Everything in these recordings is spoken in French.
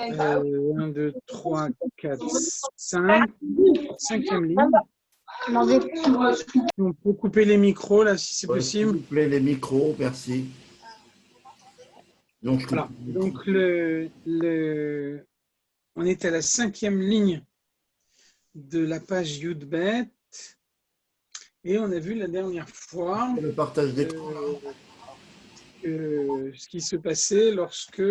1, 2, 3, 4, 5. Cinquième ligne. On peut couper les micros là si c'est possible. S'il vous plaît, les micros, merci. Donc, voilà. Donc on est à la 5e ligne de la page Yudbet et on a vu la dernière fois le partage d'écran, ce qui se passait lorsque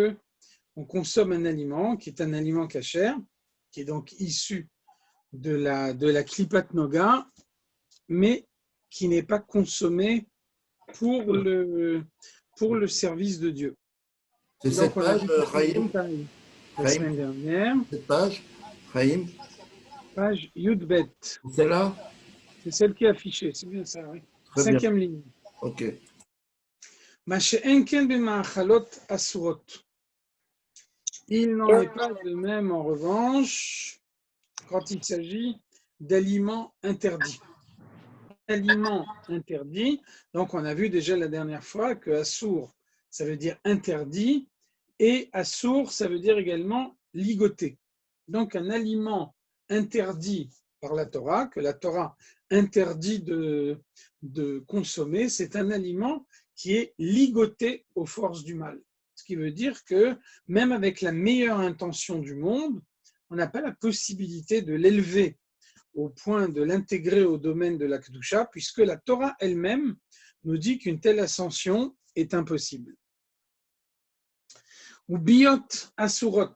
on consomme un aliment qui est un aliment kasher, qui est donc issu de la Klipat Noga, mais qui n'est pas consommé pour le service de Dieu. C'est cette page, Chaim, la semaine dernière. Cette page, Chaim. Page Yudbet. C'est là? C'est celle qui est affichée, c'est bien ça, oui. Très 5e bien. ligne. Ok. Il n'en est pas de même, en revanche, quand il s'agit d'aliments interdits. Aliments interdits, donc on a vu déjà la dernière fois que assour, ça veut dire interdit, et assour, ça veut dire également ligoté. Donc un aliment interdit par la Torah, que la Torah interdit de consommer, c'est un aliment qui est ligoté aux forces du mal. Ce qui veut dire que même avec la meilleure intention du monde, on n'a pas la possibilité de l'élever au point de l'intégrer au domaine de la Kedusha, puisque la Torah elle-même nous dit qu'une telle ascension est impossible. Ou biot asurot,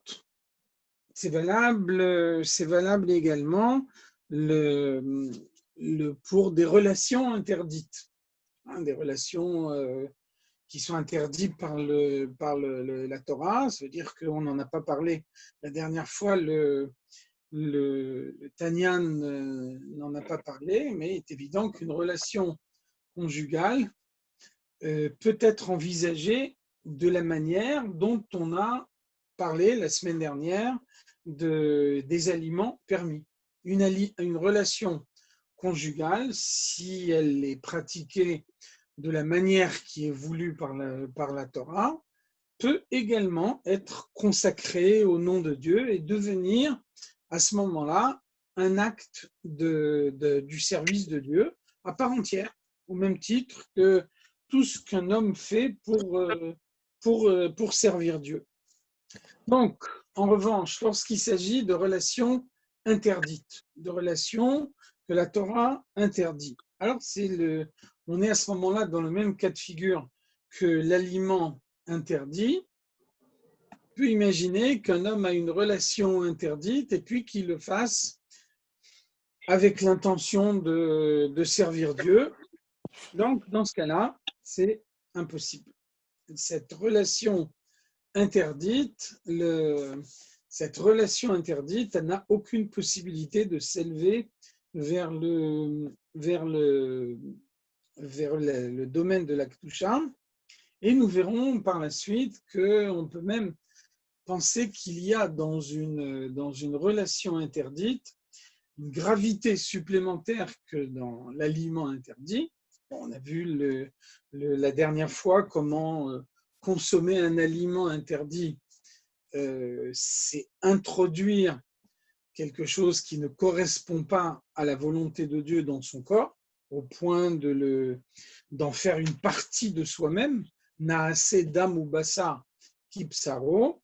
c'est valable également pour des relations interdites, des relations qui sont interdites par la Torah. Ça veut dire qu'on n'en a pas parlé la dernière fois, le Tanyan n'en a pas parlé, mais il est évident qu'une relation conjugale peut être envisagée de la manière dont on a parlé la semaine dernière des aliments permis. Une relation conjugale, si elle est pratiquée de la manière qui est voulue par la Torah, peut également être consacrée au nom de Dieu et devenir à ce moment-là un acte du service de Dieu à part entière, au même titre que tout ce qu'un homme fait pour servir Dieu. Donc, en revanche, lorsqu'il s'agit de relations interdites, de relations que la Torah interdit, alors on est à ce moment-là dans le même cas de figure que l'aliment interdit. On peut imaginer qu'un homme a une relation interdite et puis qu'il le fasse avec l'intention de servir Dieu. Donc, dans ce cas-là, c'est impossible. Cette relation interdite, n'a aucune possibilité de s'élever vers le domaine de la Kedusha. Et nous verrons par la suite qu'on peut même penser qu'il y a dans une relation interdite une gravité supplémentaire que dans l'aliment interdit. On a vu la dernière fois comment consommer un aliment interdit, c'est introduire quelque chose qui ne correspond pas à la volonté de Dieu dans son corps, au point d'en faire une partie de soi-même. Naase dam ou bassa kipsaro,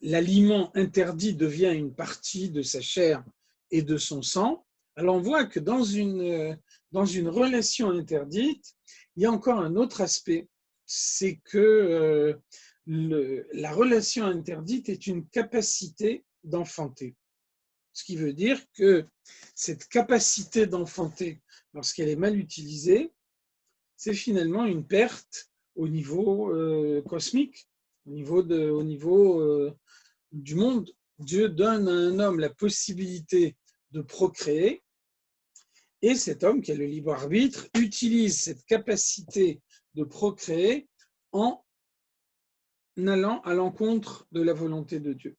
l'aliment interdit devient une partie de sa chair et de son sang. Alors on voit que dans une relation interdite, il y a encore un autre aspect, c'est que la relation interdite est une capacité d'enfanter. Ce qui veut dire que cette capacité d'enfanter, lorsqu'elle est mal utilisée, c'est finalement une perte au niveau cosmique, au niveau du monde. Dieu donne à un homme la possibilité de procréer, et cet homme, qui a le libre arbitre, utilise cette capacité de procréer en allant à l'encontre de la volonté de Dieu.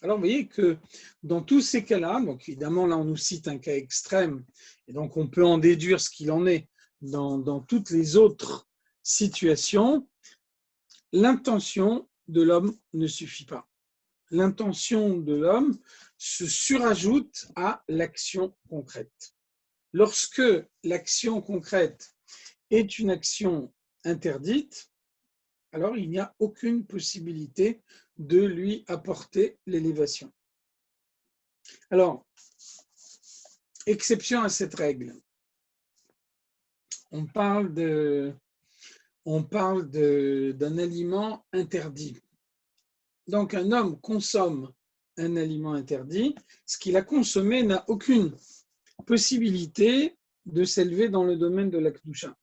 Alors, vous voyez que dans tous ces cas-là, donc évidemment, là, on nous cite un cas extrême, et donc on peut en déduire ce qu'il en est dans toutes les autres situations. l'intention de l'homme ne suffit pas. L'intention de l'homme se surajoute à l'action concrète. Lorsque l'action concrète est une action interdite, alors il n'y a aucune possibilité de lui apporter l'élévation. Alors, exception à cette règle, on parle d'un aliment interdit. Donc, un homme consomme un aliment interdit, ce qu'il a consommé n'a aucune possibilité de s'élever dans le domaine de la Kedusha.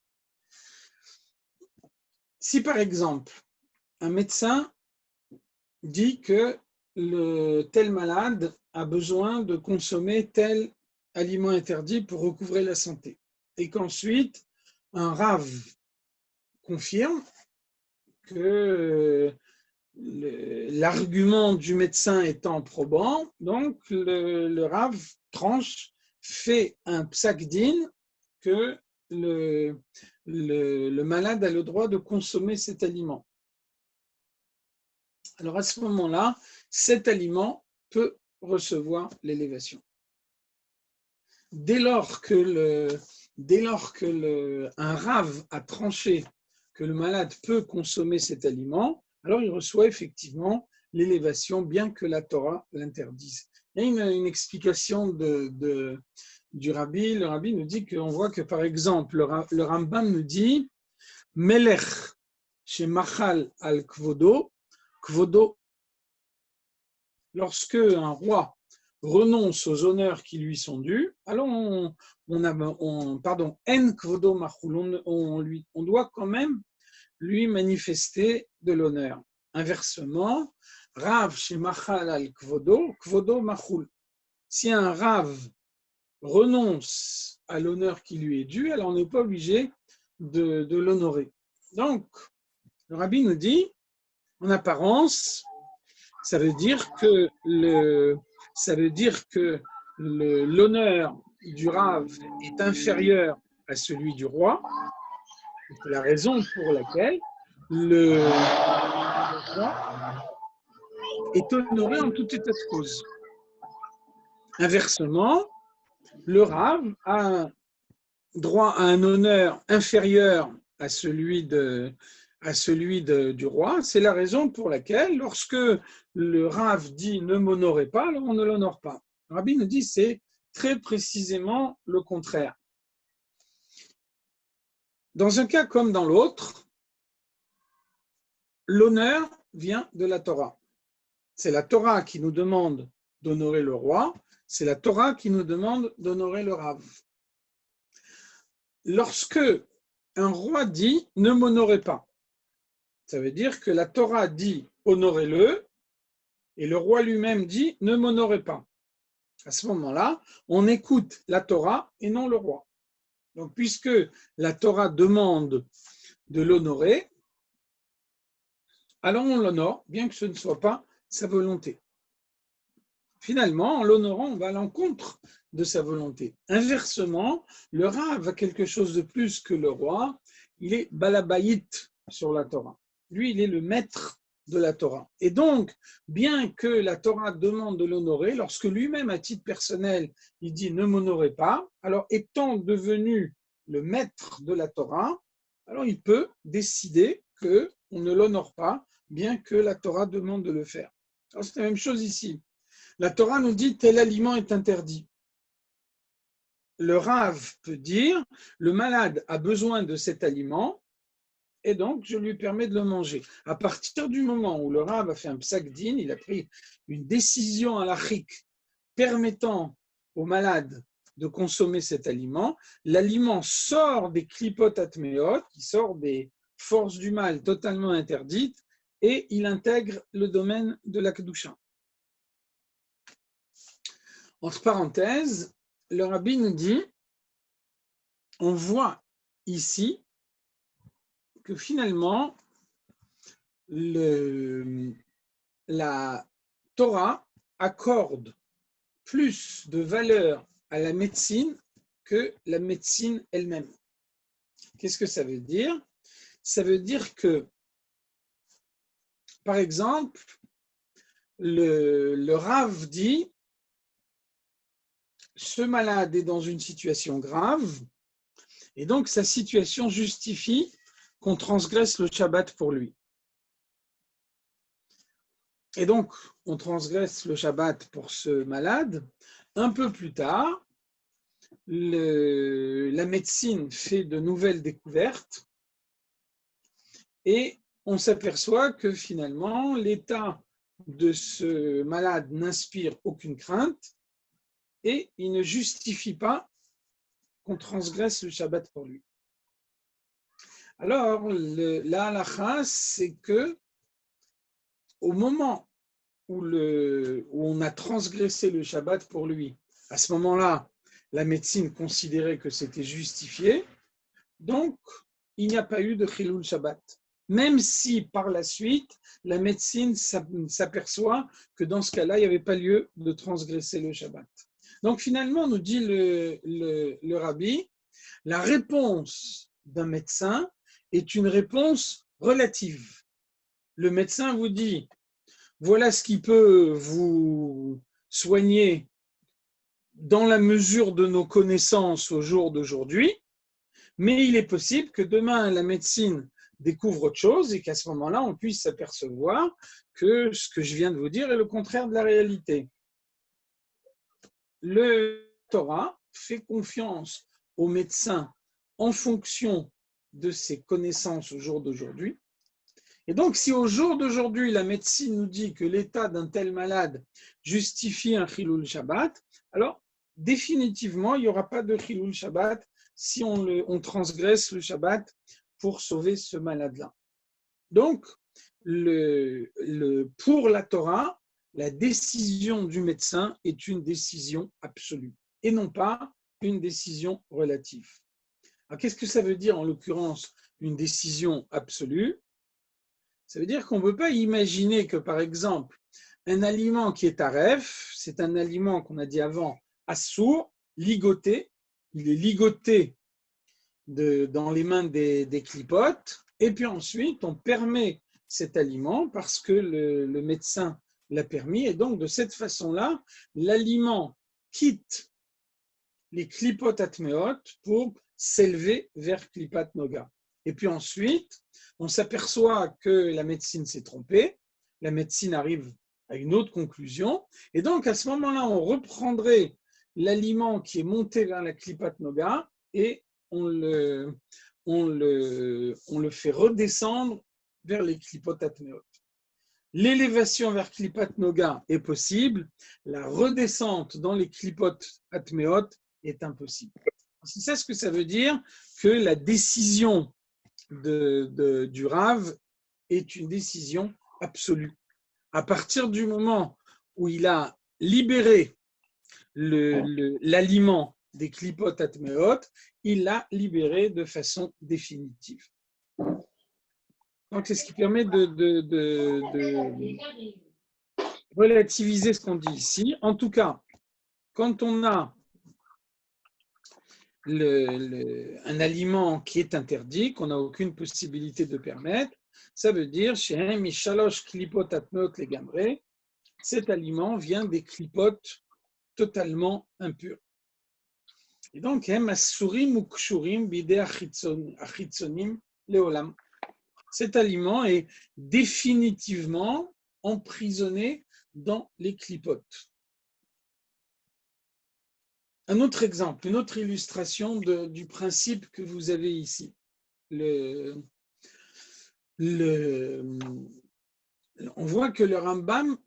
Si par exemple, un médecin dit que le tel malade a besoin de consommer tel aliment interdit pour recouvrer la santé, et qu'ensuite un rave confirme que l'argument du médecin étant probant, donc le rave tranche, fait un psak-din que le malade a le droit de consommer cet aliment. Alors à ce moment-là, cet aliment peut recevoir l'élévation. Dès lors que un rave a tranché que le malade peut consommer cet aliment, alors il reçoit effectivement l'élévation, bien que la Torah l'interdise. Il y a une explication du Rabbi. Le Rabbi nous dit qu'on voit que, par exemple, le Rambam nous dit « Melech shemachal al kvodo, kvodo ». Lorsque un roi renonce aux honneurs qui lui sont dus, alors en kvodo machul, on doit quand même lui manifester de l'honneur. Inversement, Rav shemachal al kvodo, kvodo machul. Si un Rav renonce à l'honneur qui lui est dû, alors on n'est pas obligé de l'honorer. Donc, le Rabbi nous dit, en apparence, ça veut dire que l'honneur du Rav est inférieur à celui du roi. C'est la raison pour laquelle le roi est honoré en tout état de cause. Inversement, le Rav a droit à un honneur inférieur à celui du roi. C'est la raison pour laquelle, lorsque le Rav dit « ne m'honorez pas », alors on ne l'honore pas. Le Rabbi nous dit c'est très précisément le contraire. Dans un cas comme dans l'autre, l'honneur vient de la Torah. C'est la Torah qui nous demande d'honorer le roi, c'est la Torah qui nous demande d'honorer le Rav. Lorsque un roi dit « ne m'honorez pas », ça veut dire que la Torah dit « honorez-le » et le roi lui-même dit « ne m'honorez pas ». À ce moment-là, on écoute la Torah et non le roi. Donc, puisque la Torah demande de l'honorer, alors on l'honore, bien que ce ne soit pas sa volonté. Finalement, en l'honorant, on va à l'encontre de sa volonté. Inversement, le Rav a quelque chose de plus que le roi, il est balabayit sur la Torah. Lui, il est le maître de la Torah. Et donc, bien que la Torah demande de l'honorer, lorsque lui-même, à titre personnel, il dit « ne m'honorez pas », alors étant devenu le maître de la Torah, alors il peut décider qu'on ne l'honore pas, bien que la Torah demande de le faire. Alors c'est la même chose ici. La Torah nous dit « tel aliment est interdit ». Le Rav peut dire « le malade a besoin de cet aliment », et donc je lui permets de le manger. À partir du moment où le Rav a fait un psak-din, il a pris une décision halachique permettant au malade de consommer cet aliment, l'aliment sort des klipot atmeot, qui sort des forces du mal totalement interdites, et il intègre le domaine de la kedusha. Entre parenthèses, le Rabbi nous dit, on voit ici que finalement, la Torah accorde plus de valeur à la médecine que la médecine elle-même. Qu'est-ce que ça veut dire? Ça veut dire que par exemple, le Rav dit ce malade est dans une situation grave et donc sa situation justifie qu'on transgresse le Shabbat pour lui. Et donc, on transgresse le Shabbat pour ce malade. Un peu plus tard, la médecine fait de nouvelles découvertes et on s'aperçoit que finalement, l'état de ce malade n'inspire aucune crainte et il ne justifie pas qu'on transgresse le Shabbat pour lui. Alors, la halakha, c'est que au moment où on a transgressé le Shabbat pour lui, à ce moment-là, la médecine considérait que c'était justifié, donc il n'y a pas eu de Chilul Shabbat. Même si par la suite, la médecine s'aperçoit que dans ce cas-là, il n'y avait pas lieu de transgresser le Shabbat. Donc finalement, nous dit le rabbi, la réponse d'un médecin est une réponse relative. Le médecin vous dit, voilà ce qui peut vous soigner dans la mesure de nos connaissances au jour d'aujourd'hui, mais il est possible que demain la médecine découvre autre chose et qu'à ce moment-là, on puisse s'apercevoir que ce que je viens de vous dire est le contraire de la réalité. Le Torah fait confiance aux médecins en fonction de ses connaissances au jour d'aujourd'hui. Et donc, si au jour d'aujourd'hui, la médecine nous dit que l'état d'un tel malade justifie un Chilul Shabbat, alors définitivement, il n'y aura pas de Chilul Shabbat si on transgresse le Shabbat pour sauver ce malade-là. Donc, pour la Torah, la décision du médecin est une décision absolue et non pas une décision relative. Alors, qu'est-ce que ça veut dire en l'occurrence une décision absolue? Ça veut dire qu'on ne peut pas imaginer que, par exemple, un aliment qui est taref, c'est un aliment qu'on a dit avant, assour, ligoté, il est ligoté dans les mains des clipotes, et puis ensuite on permet cet aliment parce que le médecin l'a permis, et donc de cette façon-là, l'aliment quitte les clipotes atméot pour s'élever vers clipat noga. Et puis ensuite, on s'aperçoit que la médecine s'est trompée, la médecine arrive à une autre conclusion, et donc à ce moment-là, on reprendrait l'aliment qui est monté vers la clipat noga et on le fait redescendre vers les clipotes atméot. L'élévation vers clipat noga est possible, la redescente dans les clipotes atméot est impossible. C'est ça ce que ça veut dire que la décision du Rav est une décision absolue. À partir du moment où il a libéré l'aliment des clipotes atméot, il l'a libéré de façon définitive. Donc, c'est ce qui permet de relativiser ce qu'on dit ici. En tout cas, quand on a un aliment qui est interdit, qu'on n'a aucune possibilité de permettre, ça veut dire cet aliment vient des clipotes totalement impures. Et donc, cet aliment est définitivement emprisonné dans les clipotes. Un autre exemple, une autre illustration du principe que vous avez ici. On voit que le Rambam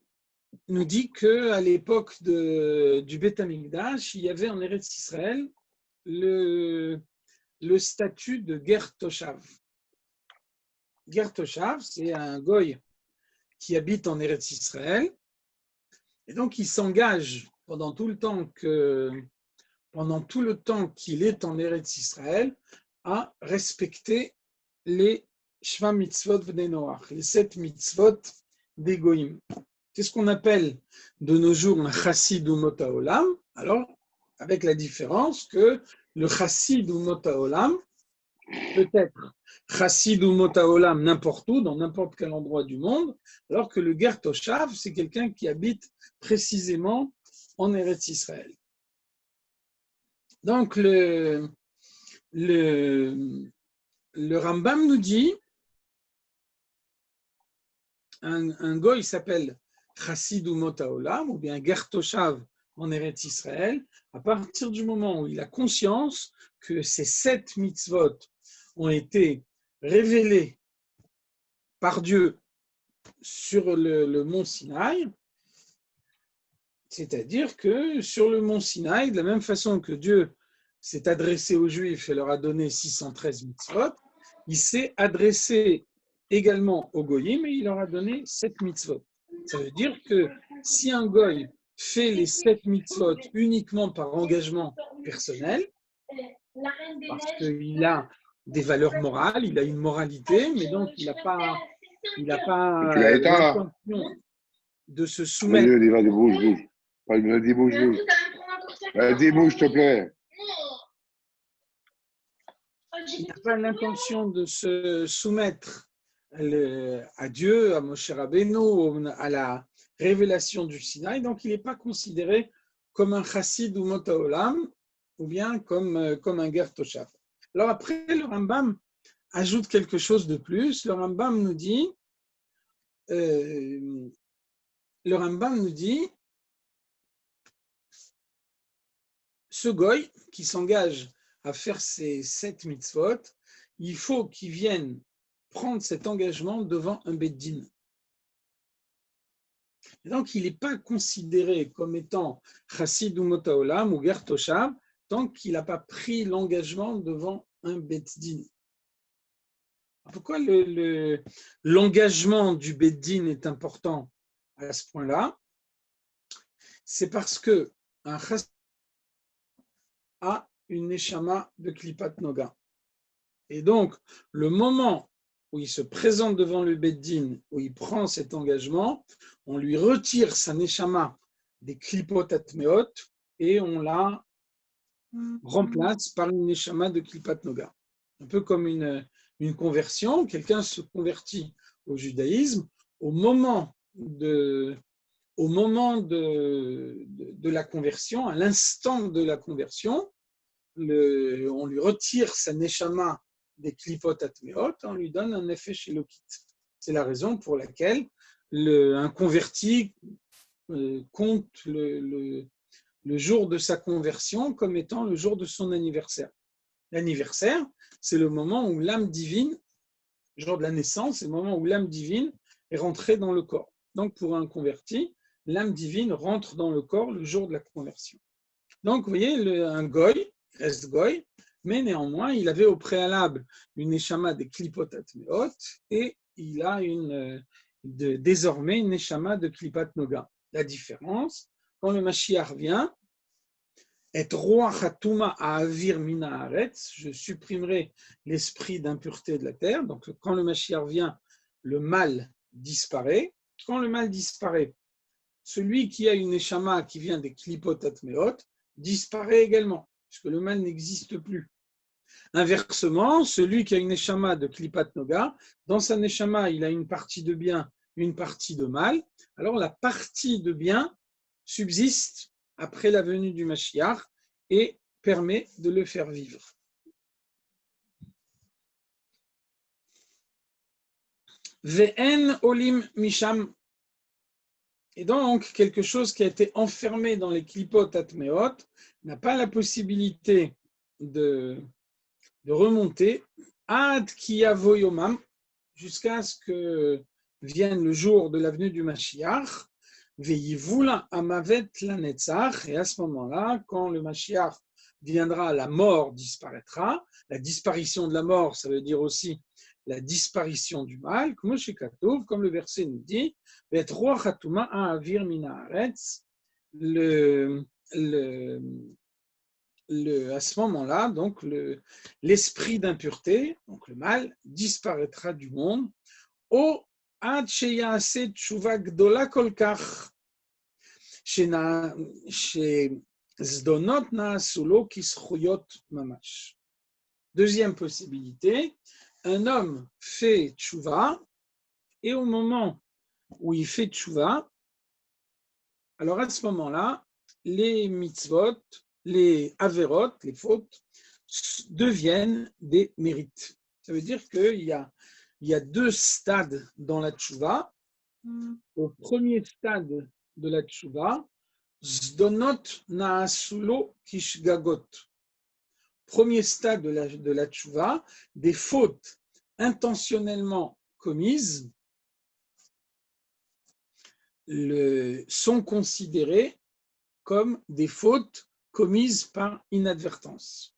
nous dit qu'à l'époque du Beth Amikdash, il y avait en Eretz Israël le statut de Ger Toshav. Ger Toshav, c'est un goy qui habite en Eretz Israël, et donc il s'engage pendant tout le temps qu'il est en Eretz Israël à respecter les Shva Mitzvot Bnei Noach, les 7 mitzvot des Goïm. C'est ce qu'on appelle de nos jours un chassid umot haolam, alors avec la différence que le chassid umot haolam peut être chassid ou motaolam n'importe où, dans n'importe quel endroit du monde, alors que le ger toshav, c'est quelqu'un qui habite précisément en Eretz Israël. Donc le Rambam nous dit, un goy s'appelle chassid ou motaolam, ou bien ger toshav en Eretz Israël, à partir du moment où il a conscience que ces 7 mitzvot ont été révélés par Dieu sur le mont Sinaï, c'est-à-dire que sur le mont Sinaï, de la même façon que Dieu s'est adressé aux Juifs et leur a donné 613 mitzvot, il s'est adressé également aux Goyim et il leur a donné 7 mitzvot. Ça veut dire que si un Goy fait les 7 mitzvot uniquement par engagement personnel, parce qu'il a des valeurs morales, il a une moralité, mais donc il n'a pas l'intention de se soumettre. Vas-y, bouge. Vas-y, bouge. Vas-y, bouge, s'il te plaît. Il n'a pas l'intention de se soumettre à Dieu, à Moshe Rabbeinu, à la révélation du Sinaï, donc il n'est pas considéré comme un chassid ou motaolam, ou bien comme un ger toshav. Alors après, le Rambam ajoute quelque chose de plus. Le Rambam nous dit, ce goy qui s'engage à faire ces 7 mitzvot, il faut qu'il vienne prendre cet engagement devant un beddin. Donc, il n'est pas considéré comme étant chassid ou motaolam ou ger toshav tant qu'il n'a pas pris l'engagement devant un beddin. Pourquoi l'engagement du beddin est important à ce point-là? C'est parce que un chassid a une neshama de klipat noga. Et donc, le moment où il se présente devant le beddin, où il prend cet engagement, on lui retire sa neshama des klipot atmeot et on la remplace par une neshama de klipat noga. Un peu comme une conversion, quelqu'un se convertit au judaïsme, au moment de la conversion, à l'instant de la conversion, on lui retire sa neshama des klipot atmeot, on lui donne un effet shélokit. C'est la raison pour laquelle un converti compte le jour de sa conversion comme étant le jour de son anniversaire. L'anniversaire, c'est le moment où l'âme divine, le jour de la naissance, c'est le moment où l'âme divine est rentrée dans le corps. Donc pour un converti, l'âme divine rentre dans le corps le jour de la conversion. Donc vous voyez, un goy, reste goy, mais néanmoins, il avait au préalable une neshama des klipot atmeot et il a désormais une neshama de klipat noga. La différence, quand le Mashiach vient, et roi chatuma à avir mina haaretz, je supprimerai l'esprit d'impureté de la terre. Donc quand le Mashiach vient, le mal disparaît. Quand le mal disparaît, celui qui a une neshama qui vient des klipot atmeot disparaît également, puisque le mal n'existe plus. Inversement, celui qui a une neshama de klipat noga, dans sa neshama, il a une partie de bien, une partie de mal. Alors la partie de bien subsiste après la venue du Mashiach et permet de le faire vivre. Ve'en olim misham. Et donc, quelque chose qui a été enfermé dans les klipot atmeot n'a pas la possibilité de remonter ad kiyavo yomam jusqu'à ce que vienne le jour de la venue du Mashiach, ve'yivula amavet lanetzach, et à ce moment-là, quand le Mashiach viendra, la mort disparaîtra. La disparition de la mort, ça veut dire aussi la disparition du mal, comme le verset nous dit, à ce moment-là, donc l'esprit d'impureté, donc le mal, disparaîtra du monde. Au deuxième possibilité, un homme fait tchouva, et au moment où il fait tchouva, alors à ce moment-là, les mitzvot, les averot, les fautes, deviennent des mérites. Ça veut dire qu'il y a deux stades dans la tchouva. Au premier stade de la tchouva, zdonot naasulo kishgagot. Premier stade de la tchouva, des fautes intentionnellement commises sont considérées comme des fautes commises par inadvertance.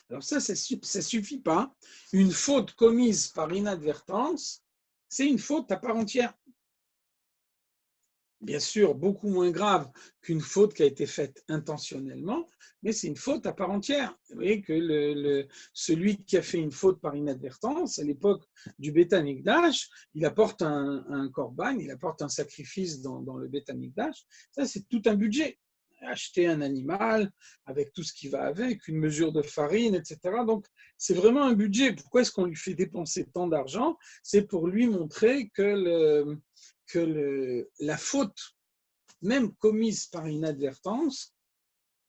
Alors ça suffit pas. Une faute commise par inadvertance, c'est une faute à part entière. Bien sûr, beaucoup moins grave qu'une faute qui a été faite intentionnellement, mais c'est une faute à part entière. Vous voyez que celui qui a fait une faute par inadvertance, à l'époque du Beth Amikdash, il apporte un korban, il apporte un sacrifice dans le Beth Amikdash. Ça, c'est tout un budget. Acheter un animal avec tout ce qui va avec, une mesure de farine, etc. Donc, c'est vraiment un budget. Pourquoi est-ce qu'on lui fait dépenser tant d'argent? C'est pour lui montrer que la faute, même commise par inadvertance,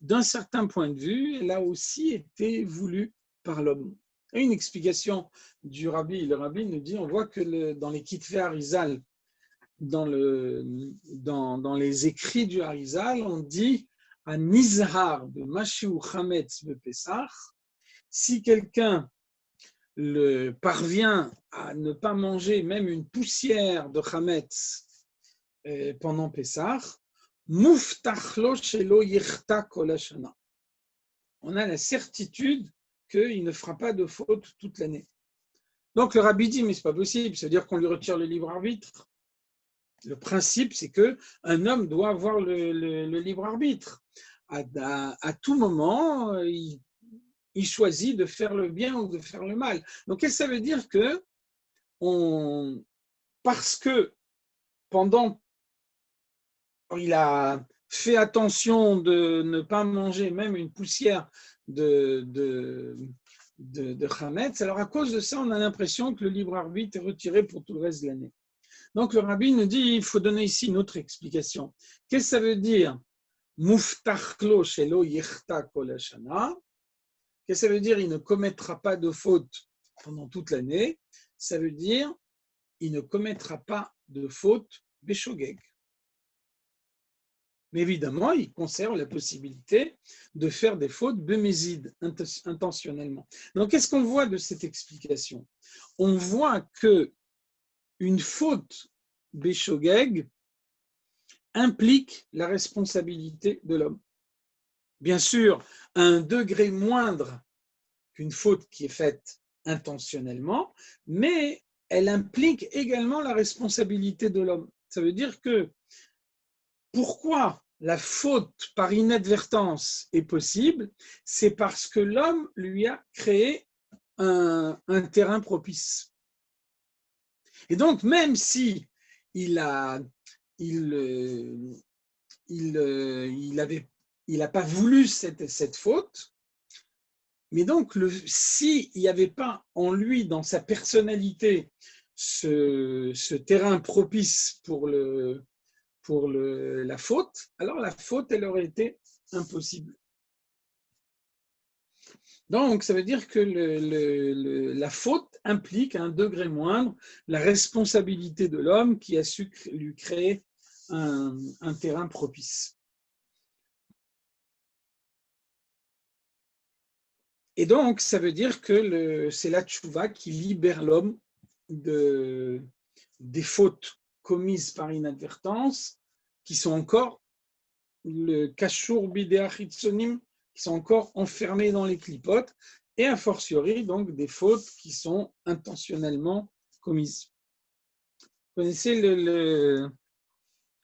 d'un certain point de vue, elle a aussi été voulue par l'homme. Une explication du rabbi, le rabbi nous dit, on voit que dans les Kitvei Arizal, dans les écrits du Arizal, on dit à Nizhar de Mashiu Chametz Bepessach, si quelqu'un parvient à ne pas manger même une poussière de Chametz pendant Pessah, Muftachlo shelo yichta kol hashana. On a la certitude qu'il ne fera pas de faute toute l'année. Donc le rabbi dit, mais ce n'est pas possible, c'est-à-dire qu'on lui retire le libre arbitre. Le principe, c'est qu'un homme doit avoir le libre arbitre. À tout moment, il choisit de faire le bien ou de faire le mal. Donc, qu'est-ce que ça veut dire parce que il a fait attention de ne pas manger même une poussière de Hametz, alors à cause de ça, on a l'impression que le libre arbitre est retiré pour tout le reste de l'année. Donc le rabbi nous dit, il faut donner ici une autre explication. Qu'est-ce que ça veut dire? Muftachlo shelo yichta kol hashana. Qu'est-ce que ça veut dire? Il ne commettra pas de faute pendant toute l'année. Ça veut dire, il ne commettra pas de faute beshogeg. Mais évidemment, il conserve la possibilité de faire des fautes bémésides intentionnellement. Donc, qu'est-ce qu'on voit de cette explication? On voit que une faute béchogeg implique la responsabilité de l'homme. Bien sûr, à un degré moindre qu'une faute qui est faite intentionnellement, mais elle implique également la responsabilité de l'homme. Ça veut dire que pourquoi la faute par inadvertance est possible, c'est parce que l'homme lui a créé un terrain propice. Et donc, même si il n'a pas voulu cette faute, mais donc s'il n'y avait pas en lui, dans sa personnalité, ce terrain propice pour la faute, alors la faute, elle aurait été impossible. Donc, ça veut dire que la faute implique à un degré moindre la responsabilité de l'homme qui a su lui créer un terrain propice. Et donc, ça veut dire que c'est la tchouva qui libère l'homme des fautes commises par inadvertance, qui sont encore le kashour bidéa chitzonim, qui sont encore enfermés dans les clipotes, et a fortiori donc des fautes qui sont intentionnellement commises. Vous connaissez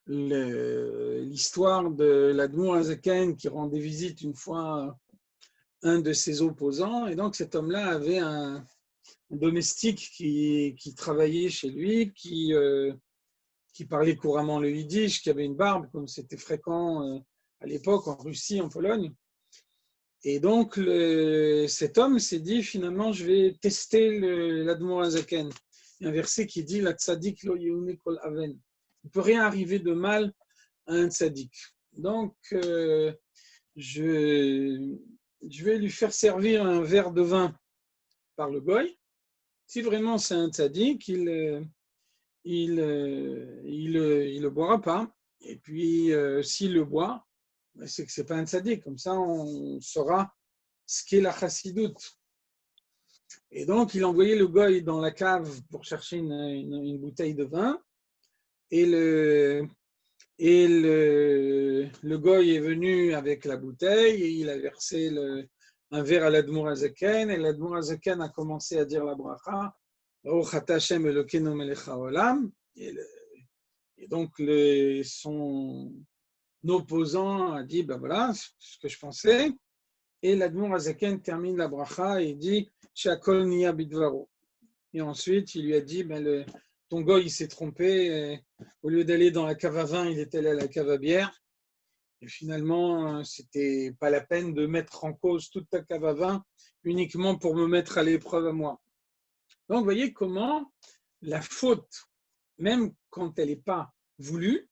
l'histoire de l'Admour Hazaken qui rendait visite une fois un de ses opposants, et donc cet homme-là avait un domestique qui travaillait chez lui, qui parlait couramment le yiddish, qui avait une barbe, comme c'était fréquent à l'époque en Russie, en Pologne. Et donc, cet homme s'est dit, finalement, je vais tester l'Admor Azaken. Il y a un verset qui dit, la tzadik lo yeune kol aven. Il ne peut rien arriver de mal à un tzadik. Donc, je vais lui faire servir un verre de vin par le goy. Si vraiment c'est un tzadik, il le boira pas. Et puis, s'il le boit, c'est que ce n'est pas un tzaddik. Comme ça, on saura ce qu'est la chassidoute. Et donc, il a envoyé le goy dans la cave pour chercher une bouteille de vin. Et le goy est venu avec la bouteille et il a versé un verre à l'Admour Azaken. Et l'Admour Azaken a commencé à dire la bracha. Et donc, son opposant a dit, ben voilà, ce que je pensais. Et l'Admour Azaken termine la bracha et dit, Shakol niya bidvaro. Et ensuite, il lui a dit, ben ton goy, il s'est trompé. Au lieu d'aller dans la cave à vin, il est allé à la cave à bière. Et finalement, c'était pas la peine de mettre en cause toute ta cave à vin uniquement pour me mettre à l'épreuve à moi. Donc, vous voyez comment la faute, même quand elle n'est pas voulue,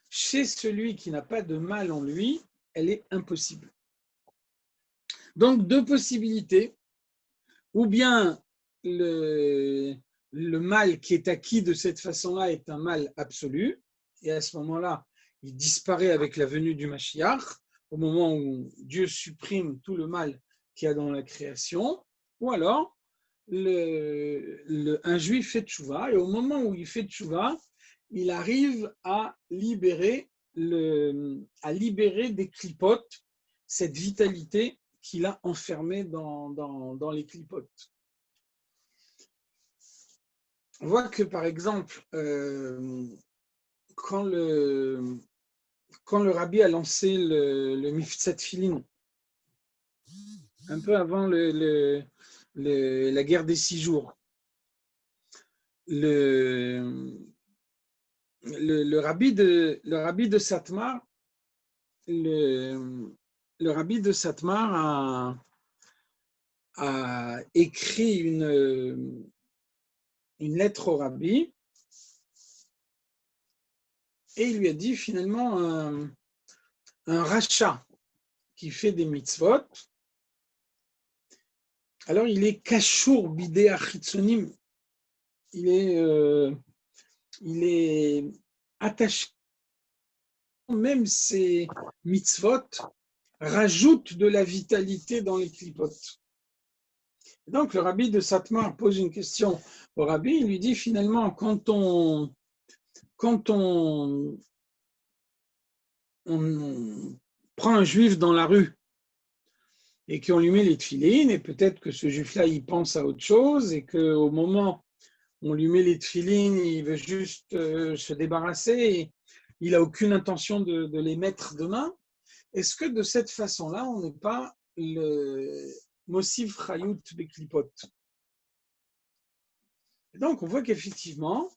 chez celui qui n'a pas de mal en lui, elle est impossible. Donc, deux possibilités. Ou bien le mal qui est acquis de cette façon-là est un mal absolu, et à ce moment-là, il disparaît avec la venue du Mashiach, au moment où Dieu supprime tout le mal qu'il y a dans la création, ou alors un juif fait tchouva, et au moment où il fait tchouva, il arrive à libérer des clipotes, cette vitalité qu'il a enfermée dans les clipotes. On voit que, par exemple, quand le rabbi a lancé le Miftzat Tfilin, un peu avant la guerre des 6 jours, le rabbi de Satmar, le rabbi de Satmar a écrit une lettre au rabbi et il lui a dit finalement un rachat qui fait des mitzvot, alors il est kashour bidé achitzonim, il est attaché, même ses mitzvot rajoutent de la vitalité dans les clipotes. Donc le rabbi de Satmar pose une question au rabbi, il lui dit finalement quand on prend un juif dans la rue et qu'on lui met les tefilines, et peut-être que ce juif-là, il pense à autre chose, et qu'au moment où on lui met les tefilines, il veut juste se débarrasser, et il n'a aucune intention de les mettre demain, est-ce que de cette façon-là, on n'est pas le Mosif Chayut Beklipot? Donc, on voit qu'effectivement,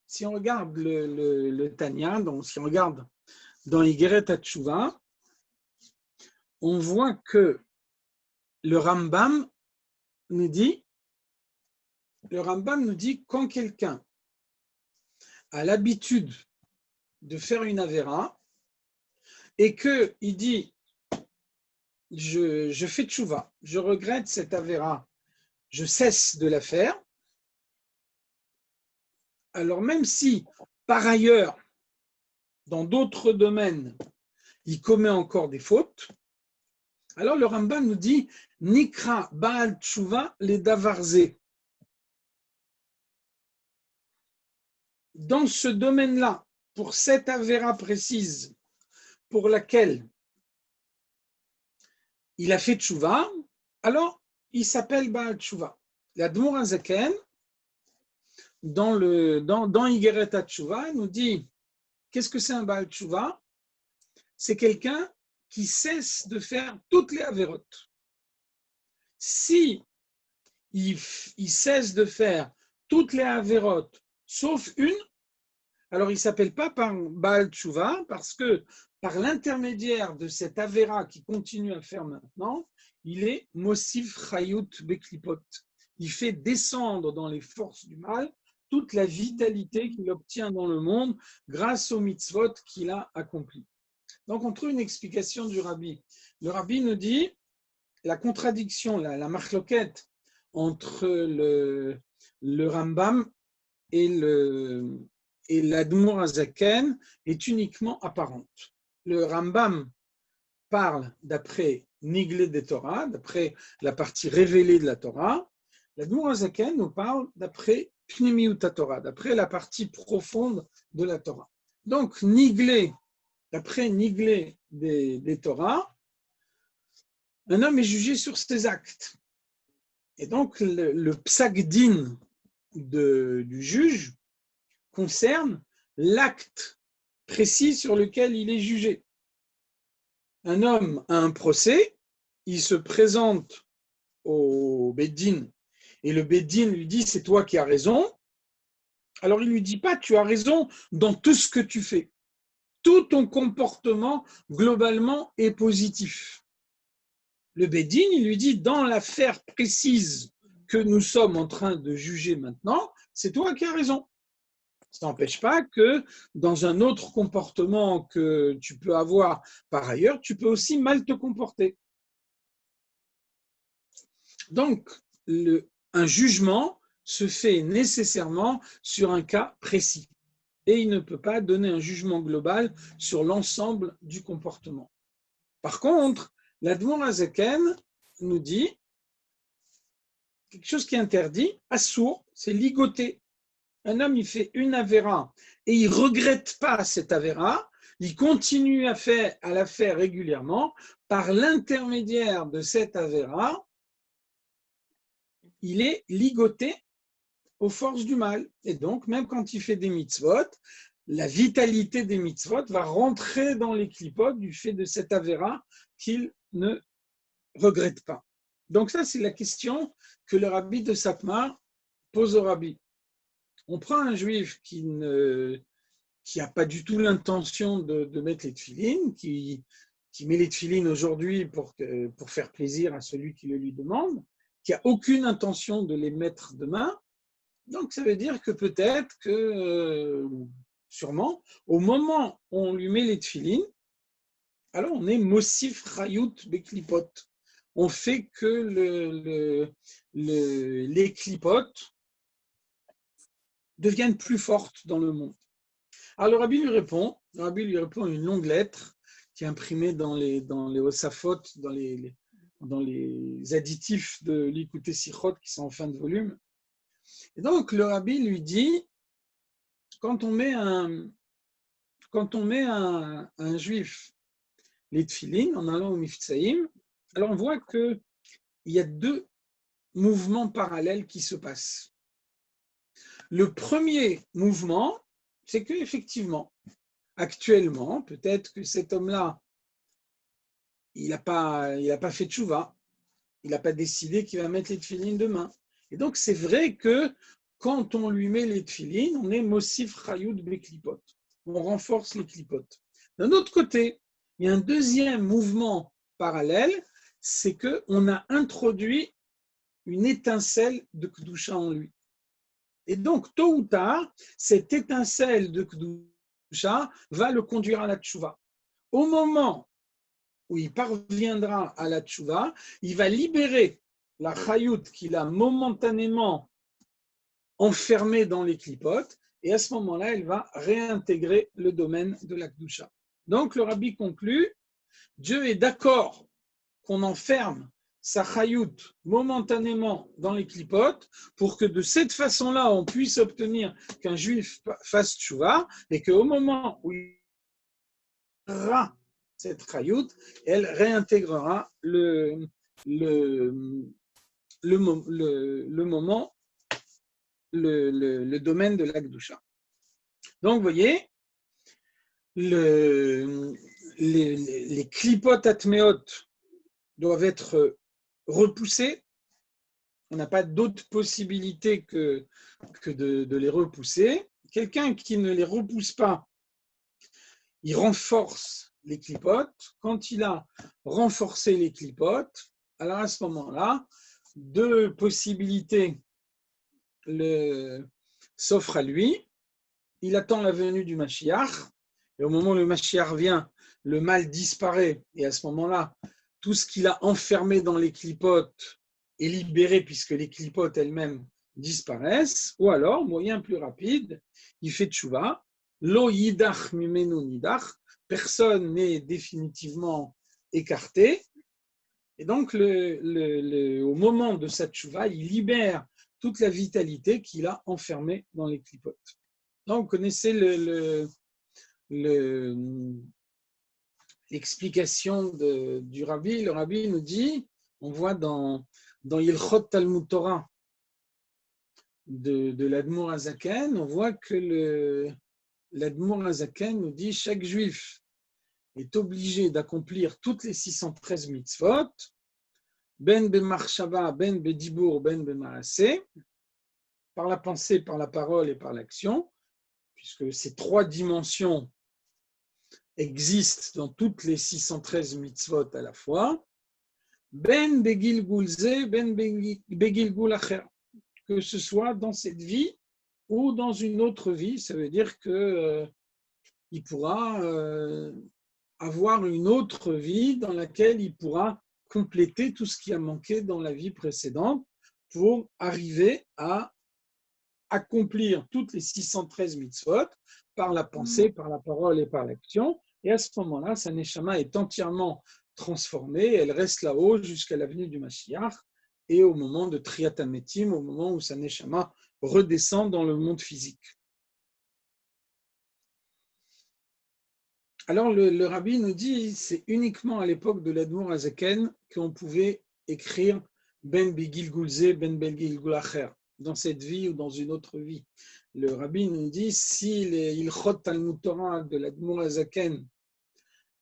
si on regarde le Tanya, donc si on regarde dans Igeret HaTshuva, on voit que le Rambam nous dit quand quelqu'un a l'habitude de faire une avéra et qu'il dit je fais tchouva, je regrette cette avéra, je cesse de la faire, alors même si par ailleurs dans d'autres domaines il commet encore des fautes, alors le Rambam nous dit Nikra Baal Tchouva le Davarze. Dans ce domaine-là, pour cette avéra précise pour laquelle il a fait Tchouva, alors il s'appelle Baal Tchouva. L'Admour Azaken, dans Igeret HaTshuva, nous dit qu'est-ce que c'est un Baal Tchouva? C'est quelqu'un qui cesse de faire toutes les avérotes. Si il cesse de faire toutes les avérotes, sauf une, Alors il ne s'appelle pas par Baal Tshuva parce que par l'intermédiaire de cette Avera qui continue à faire maintenant, il est Mosif Chayut Beklipot. Il fait descendre dans les forces du mal toute la vitalité qu'il obtient dans le monde grâce aux mitzvot qu'il a accomplis. Donc on trouve une explication du Rabbi. Le Rabbi nous dit la contradiction, la marloquette entre le Rambam et l'Admour Hazaken est uniquement apparente. Le Rambam parle d'après Niglé des Torah, d'après la partie révélée de la Torah. L'Admour Hazaken nous parle d'après Pnimiut Torah, d'après la partie profonde de la Torah. Donc, Niglé, d'après Niglé des Torah, un homme est jugé sur ses actes. Et donc, le psak din du juge concerne l'acte précis sur lequel il est jugé. Un homme a un procès, il se présente au Beddin et le Beddin lui dit c'est toi qui as raison. Alors il ne lui dit pas tu as raison dans tout ce que tu fais. Tout ton comportement globalement est positif. Le Beddin, il lui dit dans l'affaire précise que nous sommes en train de juger maintenant, c'est toi qui as raison. Ça n'empêche pas que dans un autre comportement que tu peux avoir par ailleurs, tu peux aussi mal te comporter. Donc, un jugement se fait nécessairement sur un cas précis. Et il ne peut pas donner un jugement global sur l'ensemble du comportement. Par contre, l'Admor Hazaken nous dit quelque chose qui est interdit, assour, c'est ligoter. Un homme, il fait une avéra et il ne regrette pas cette avéra, il continue à la faire régulièrement. Par l'intermédiaire de cette avéra, il est ligoté aux forces du mal. Et donc, même quand il fait des mitzvot, la vitalité des mitzvot va rentrer dans les clipotes du fait de cette avéra qu'il ne regrette pas. Donc ça, c'est la question que le rabbi de Satmar pose au rabbi. On prend un juif qui n'a pas du tout l'intention de mettre les tefilines, qui met les tefilines aujourd'hui pour faire plaisir à celui qui le lui demande, qui n'a aucune intention de les mettre demain. Donc ça veut dire que peut-être que, sûrement, au moment où on lui met les tefilines, alors on est Mosif Chayut Beklipot. On fait que les clipotes deviennent plus fortes dans le monde. Alors le rabbi lui répond une longue lettre qui est imprimée dans les Osafot, dans les additifs de l'Ikouté Sichot qui sont en fin de volume. Et donc le rabbi lui dit, quand on met un juif les tefilines en allant au Miftsaïm, alors on voit qu'il y a deux mouvements parallèles qui se passent. Le premier mouvement, c'est qu'effectivement, actuellement, peut-être que cet homme-là, il n'a pas fait tchouva, il n'a pas décidé qu'il va mettre les tefilines demain. Et donc, c'est vrai que quand on lui met les tefilines, on est Mosif Chayut Beklipot. On renforce les clipotes. D'un autre côté, il y a un deuxième mouvement parallèle, c'est qu'on a introduit une étincelle de Kedusha en lui. Et donc, tôt ou tard, cette étincelle de Kedusha va le conduire à la tchouva. Au moment où il parviendra à la tchouva, il va libérer la chayut qu'il a momentanément enfermée dans les clipotes, et à ce moment-là, elle va réintégrer le domaine de la Kedusha. Donc, le rabbi conclut, Dieu est d'accord qu'on enferme sa chayut momentanément dans les clipotes pour que de cette façon-là, on puisse obtenir qu'un juif fasse tchouva et qu'au moment où il aura cette chayut, elle réintégrera le moment, le domaine de l'Akdusha. Donc, vous voyez, les clipotes atméot doivent être repoussés. On n'a pas d'autre possibilité que de les repousser, quelqu'un qui ne les repousse pas, il renforce les clipotes. Quand il a renforcé les clipotes, alors à ce moment-là, deux possibilités s'offrent à lui. Il attend la venue du Mashiach, et au moment où le Mashiach vient, le mal disparaît, et à ce moment-là, tout ce qu'il a enfermé dans les clipotes est libéré puisque les clipotes elles-mêmes disparaissent, ou alors, moyen plus rapide, il fait tchouva, lo yidach mimenu nidach, personne n'est définitivement écarté, et donc au moment de sa tchouva, il libère toute la vitalité qu'il a enfermée dans les clipotes. Donc, vous connaissez l'explication du Rabbi. Le Rabbi nous dit, on voit dans Ilchot Talmud Torah de l'Admour Hazaken, on voit que l'Admour Hazaken nous dit chaque juif est obligé d'accomplir toutes les 613 mitzvot, ben bemarshava, ben bedibur, ben bemaaseh, par la pensée, par la parole et par l'action, puisque ces trois dimensions existent dans toutes les 613 mitzvot à la fois, ben begilgul ze, ben begilgul acher, que ce soit dans cette vie ou dans une autre vie, ça veut dire qu'il pourra avoir une autre vie dans laquelle il pourra compléter tout ce qui a manqué dans la vie précédente pour arriver à accomplir toutes les 613 mitzvot par la pensée, par la parole et par l'action. Et à ce moment-là, sa neshama est entièrement transformée, elle reste là-haut jusqu'à la venue du Mashiach et au moment de Triyat HaMetim, au moment où sa neshama redescend dans le monde physique. Alors le rabbi nous dit, c'est uniquement à l'époque de l'Admour Hazaken qu'on pouvait écrire Ben Begilgul Ze, Ben Begilgul Acher, dans cette vie ou dans une autre vie. Le rabbi nous dit, si les Ilchot Talmud Torah de l'Admour Hazaken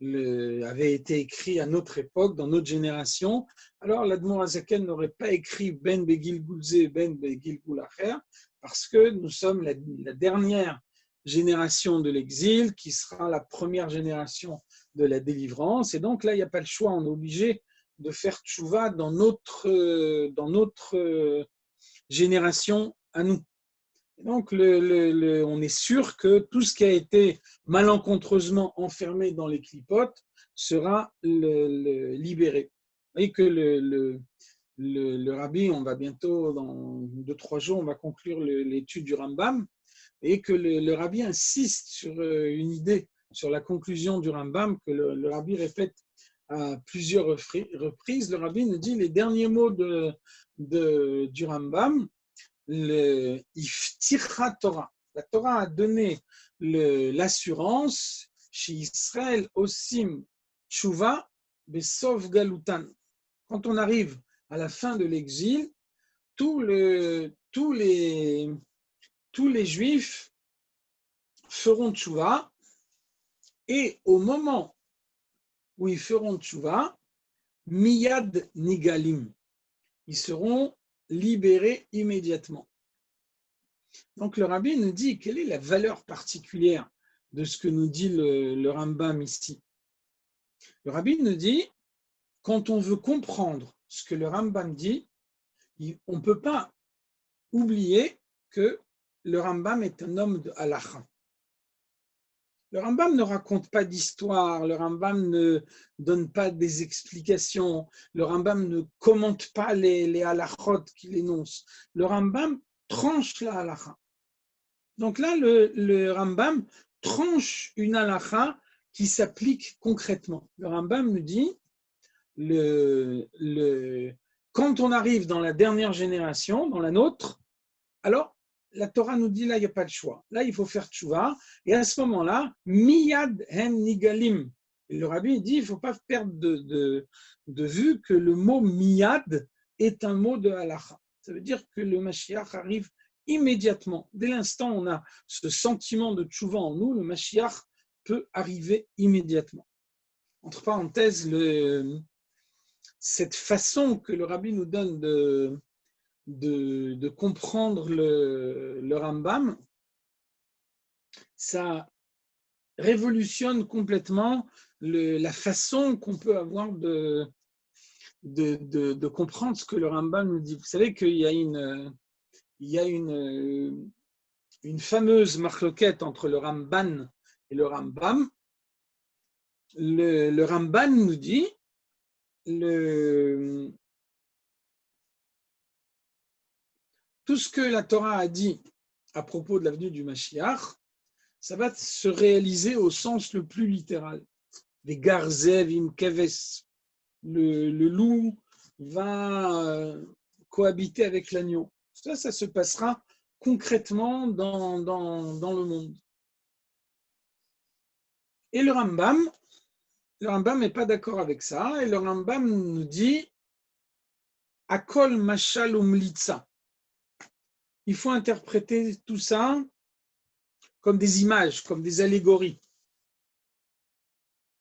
avait été écrit à notre époque, dans notre génération, alors l'Admour Hazaken n'aurait pas écrit Ben Begilgul Ze, Ben Begilgul Acher, parce que nous sommes la dernière génération de l'exil, qui sera la première génération de la délivrance. Et donc là, il n'y a pas le choix, on est obligé de faire tchouva dans notre génération à nous. Et donc, on est sûr que tout ce qui a été malencontreusement enfermé dans les clipotes sera libéré. Vous voyez que le rabbi, on va bientôt, dans 2-3 jours, on va conclure l'étude du Rambam, et que le rabbi insiste sur une idée, sur la conclusion du Rambam, que le rabbi répète à plusieurs reprises. Le rabbi nous dit les derniers mots du Rambam, le Ifticha Torah. La Torah a donné l'assurance chez Israël Osim Tshuva Besov Galutan. Quand on arrive à la fin de l'exil, tous les Juifs feront tchouva, et au moment où ils feront tchouva, miyad nigalim, ils seront libérés immédiatement. Donc le rabbi nous dit quelle est la valeur particulière de ce que nous dit le Rambam ici. Le rabbi nous dit, quand on veut comprendre ce que le Rambam dit, on ne peut pas oublier que le Rambam est un homme de halakha. Le Rambam ne raconte pas d'histoire, le Rambam ne donne pas des explications, le Rambam ne commente pas les halakhot qu'il énonce. Le Rambam tranche la halakha. Donc là, le Rambam tranche une halakha qui s'applique concrètement. Le Rambam nous dit, quand on arrive dans la dernière génération, dans la nôtre, alors la Torah nous dit là, il n'y a pas de choix. Là, il faut faire tchouva. Et à ce moment-là, miyad hen nigalim. Et le rabbi dit, il ne faut pas perdre de vue que le mot miyad est un mot de halakha. Ça veut dire que le Mashiach arrive immédiatement. Dès l'instant où on a ce sentiment de tchouva en nous, le Mashiach peut arriver immédiatement. Entre parenthèses, cette façon que le rabbi nous donne de comprendre le Rambam, ça révolutionne complètement la façon qu'on peut avoir de comprendre ce que le Rambam nous dit. Vous savez qu'il y a une fameuse marloquette entre le Ramban et le Rambam. Le Ramban nous dit tout ce que la Torah a dit à propos de la venue du Mashiach, ça va se réaliser au sens le plus littéral. Les garzev im keves, le loup va cohabiter avec l'agneau. Ça se passera concrètement dans le monde. Et le Rambam n'est pas d'accord avec ça, et le Rambam nous dit Akol mashal umlitza. Il faut interpréter tout ça comme des images, comme des allégories.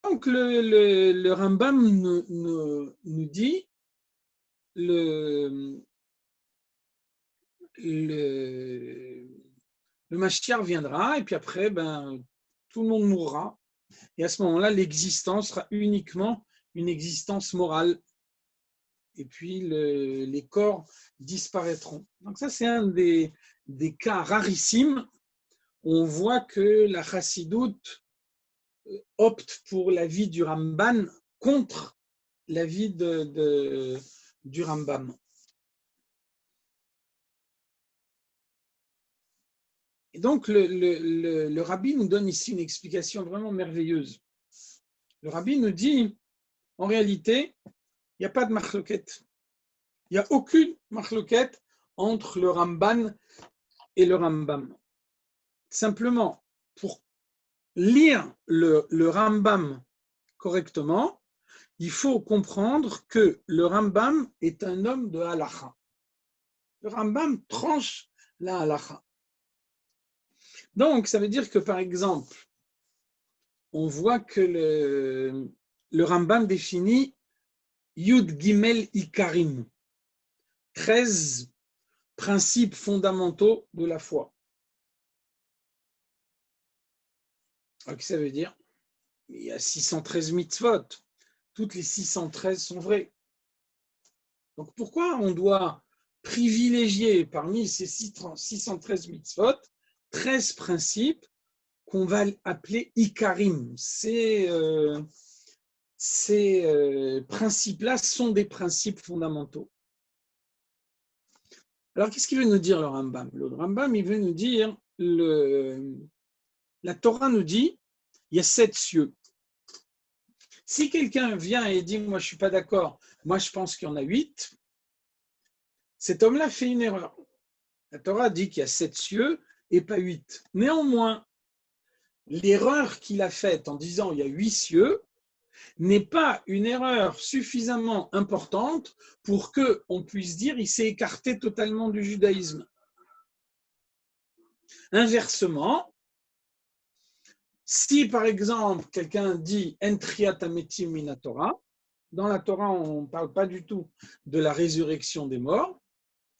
Donc le Rambam nous dit le Mashiach viendra et puis après tout le monde mourra et à ce moment-là l'existence sera uniquement une existence morale et puis les corps disparaîtront. Donc ça c'est un des cas rarissimes où on voit que la chassidoute opte pour la vie du Ramban contre la vie du Rambam. Et donc, le rabbi nous donne ici une explication vraiment merveilleuse. Le rabbi nous dit, en réalité, il n'y a pas de marloquette. Il n'y a aucune marloquette entre le Ramban et le Rambam. Simplement, pour lire le Rambam correctement, il faut comprendre que le Rambam est un homme de halakha. Le Rambam tranche la halakha. Donc, ça veut dire que, par exemple, on voit que le Rambam définit Yud Gimel Ikarim, 13 principes fondamentaux de la foi. Alors, qu'est-ce que ça veut dire? Il y a 613 mitzvot. Toutes les 613 sont vraies. Donc, pourquoi on doit privilégier parmi ces 613 mitzvot 13 principes qu'on va appeler Ikarim? Ces principes-là sont des principes fondamentaux. Alors, qu'est-ce qu'il veut nous dire le Rambam? Le Rambam, il veut nous dire, la Torah nous dit, il y a 7 cieux. Si quelqu'un vient et dit, moi je ne suis pas d'accord, moi je pense qu'il y en a 8, cet homme-là fait une erreur. La Torah dit qu'il y a 7 cieux et pas 8. Néanmoins, l'erreur qu'il a faite en disant il y a 8 cieux n'est pas une erreur suffisamment importante pour qu'on puisse dire qu'il s'est écarté totalement du judaïsme. Inversement, si par exemple quelqu'un dit « En triat hametim min Torah », dans la Torah on ne parle pas du tout de la résurrection des morts,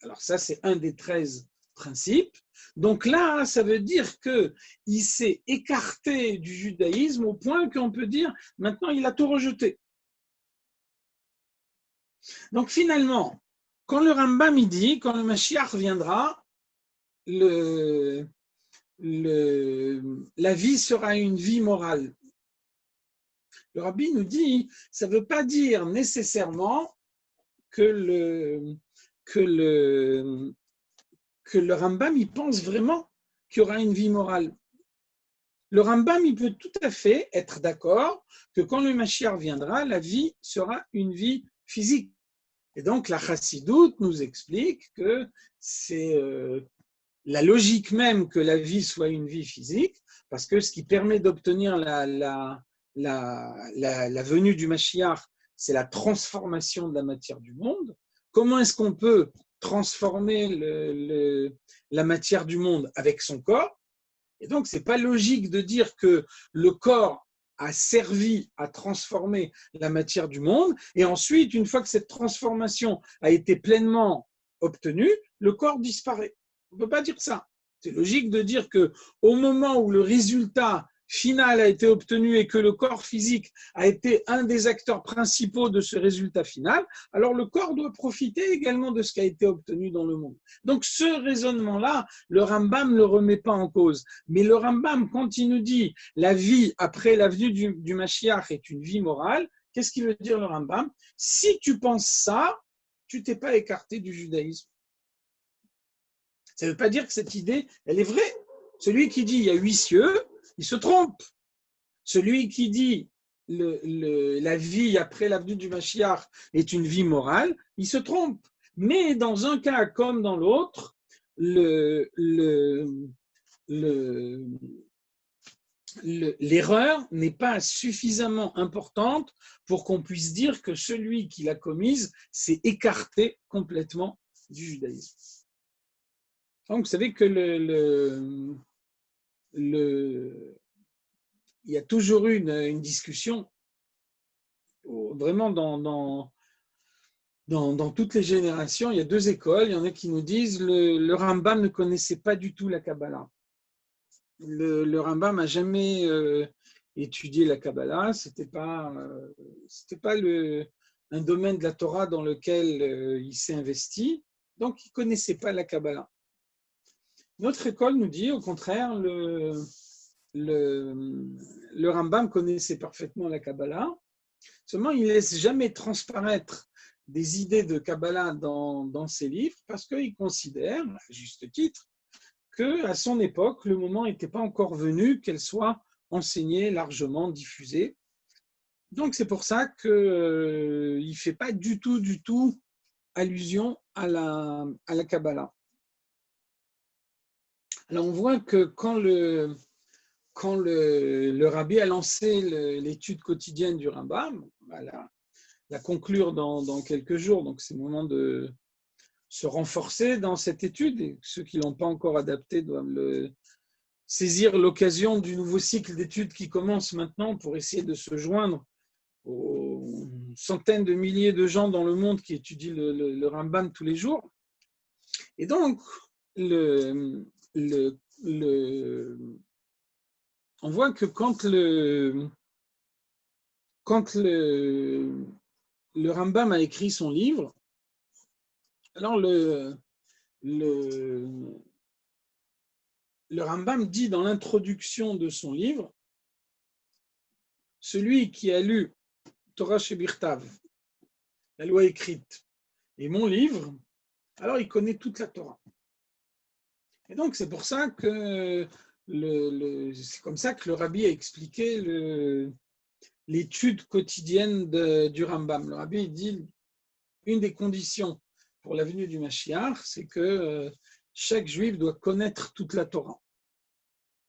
alors ça c'est un des 13 principes. Donc là, ça veut dire qu'il s'est écarté du judaïsme au point qu'on peut dire maintenant il a tout rejeté. Donc finalement, quand le Rambam il dit, quand le Mashiach viendra, la vie sera une vie morale. Le Rabbi nous dit, ça ne veut pas dire nécessairement que le Rambam il pense vraiment qu'il y aura une vie morale. Le Rambam il peut tout à fait être d'accord que quand le Mashiach viendra, la vie sera une vie physique. Et donc la chassidoute nous explique que c'est la logique même que la vie soit une vie physique, parce que ce qui permet d'obtenir la venue du Mashiach, c'est la transformation de la matière du monde. Comment est-ce qu'on peut transformer la matière du monde avec son corps? Et donc, ce n'est pas logique de dire que le corps a servi à transformer la matière du monde, et ensuite, une fois que cette transformation a été pleinement obtenue, le corps disparaît. On ne peut pas dire ça. C'est logique de dire qu'au moment où le résultat final a été obtenu et que le corps physique a été un des acteurs principaux de ce résultat final, alors le corps doit profiter également de ce qui a été obtenu dans le monde. Donc ce raisonnement-là, le Rambam ne le remet pas en cause. Mais le Rambam, quand il nous dit la vie après la venue du Mashiach est une vie morale, qu'est-ce qu'il veut dire le Rambam? Si tu penses ça, tu t'es pas écarté du judaïsme. Ça ne veut pas dire que cette idée, elle est vraie. Celui qui dit il y a 8 cieux, il se trompe. Celui qui dit la vie après la venue du Mashiach est une vie morale, il se trompe. Mais dans un cas comme dans l'autre, l'erreur n'est pas suffisamment importante pour qu'on puisse dire que celui qui l'a commise s'est écarté complètement du judaïsme. Donc, vous savez que il y a toujours eu une discussion, vraiment dans toutes les générations, il y a deux écoles. Il y en a qui nous disent le Rambam ne connaissait pas du tout la Kabbalah. Le Rambam n'a jamais étudié la Kabbalah. C'était pas un domaine de la Torah dans lequel il s'est investi. Donc, il ne connaissait pas la Kabbalah. Notre école nous dit, au contraire, le Rambam connaissait parfaitement la Kabbalah, seulement il ne laisse jamais transparaître des idées de Kabbalah dans ses livres parce qu'il considère, à juste titre, qu'à son époque, le moment n'était pas encore venu qu'elle soit enseignée, largement diffusée. Donc c'est pour ça qu'il ne fait pas du tout allusion à la Kabbalah. Alors on voit que quand le rabbi a lancé l'étude quotidienne du Rambam, la conclure dans quelques jours, donc c'est le moment de se renforcer dans cette étude, et ceux qui ne l'ont pas encore adapté doivent saisir l'occasion du nouveau cycle d'études qui commence maintenant pour essayer de se joindre aux centaines de milliers de gens dans le monde qui étudient le Rambam tous les jours. Et donc, on voit que quand le Rambam a écrit son livre, alors le Rambam dit dans l'introduction de son livre, celui qui a lu Torah Shebirtav, la loi écrite, et mon livre, alors il connaît toute la Torah. Et donc c'est pour ça que c'est comme ça que le rabbi a expliqué l'étude quotidienne du Rambam. Le rabbi dit une des conditions pour la venue du Mashiach, c'est que chaque juif doit connaître toute la Torah.